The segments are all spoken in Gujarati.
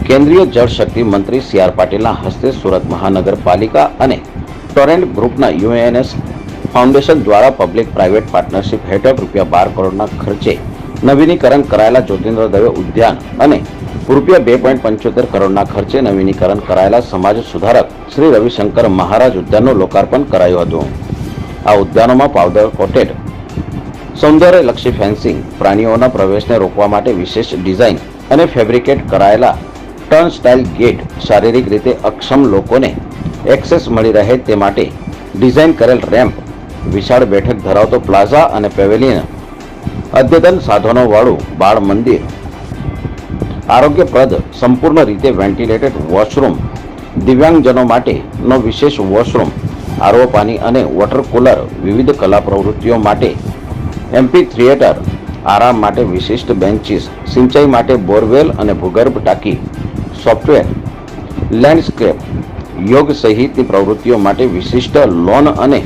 કેન્દ્રીય જળશક્તિ મંત્રી સી.આર. પાટીલના હસ્તે સુરત મહાનગરપાલિકા અને ટોરેન્ટ ગ્રુપના યુએનએસ ફાઉન્ડેશન દ્વારા પબ્લિક પ્રાઇવેટ પાર્ટનરશિપ હેઠળ ₹12 કરોડના ખર્ચે નવીનીકરણ કરાયેલા જ્યોતિન્દ્ર દવે ઉદ્યાન અને ₹2.75 કરોડના ખર્ચે નવીનીકરણ કરાયેલા સમાજ સુધારક શ્રી રવિશંકર મહારાજ ઉદ્યાનનું લોકાર્પણ કરાયું હતું. આ ઉદ્યાનોમાં પાવડર કોટેડ સૌંદર્યલક્ષી ફેન્સિંગ, પ્રાણીઓના પ્રવેશને રોકવા માટે વિશેષ ડિઝાઇન અને ફેબ્રિકેટ કરાયેલા ટર્ન સ્ટાઇલ ગેટ, શારીરિક રીતે અક્ષમ લોકોને એક્સેસ મળી રહે તે માટે ડિઝાઇન કરેલ રેમ્પ, વિશાળ બેઠક ધરાવતો પ્લાઝા અને પેવેલિયન, અદ્યતન સાધનોવાળું બાળ મંદિર, આરોગ્યપ્રદ સંપૂર્ણ રીતે વેન્ટિલેટેડ વોશરૂમ, દિવ્યાંગજનો માટેનો વિશેષ વોશરૂમ, આરઓ પાણી અને વોટર કુલર, વિવિધ કલા પ્રવૃત્તિઓ માટે એમ્ફી થિયેટર, આરામ માટે વિશિષ્ટ બેન્ચીસ, સિંચાઈ માટે બોરવેલ અને ભૂગર્ભ ટાંકી, સોફ્ટવેર, લેન્ડસ્કેપ, યોગ સહિતની પ્રવૃત્તિઓ માટે વિશિષ્ટ લોન અને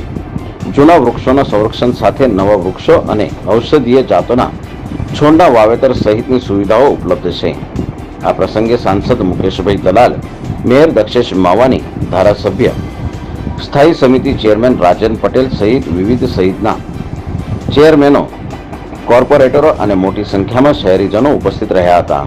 જૂના વૃક્ષોના સંરક્ષણ સાથે નવા વૃક્ષો અને ઔષધીય જાતોના છોડના વાવેતર સહિતની સુવિધાઓ ઉપલબ્ધ છે. આ પ્રસંગે સાંસદ મુકેશભાઈ દલાલ, મેયર દક્ષેશ માવાની, ધારાસભ્ય સ્થાયી સમિતિ ચેરમેન રાજન પટેલ સહિત વિવિધ સહિતના ચેરમેનો, કોર્પોરેટરો અને મોટી સંખ્યામાં શહેરીજનો ઉપસ્થિત રહ્યા હતા.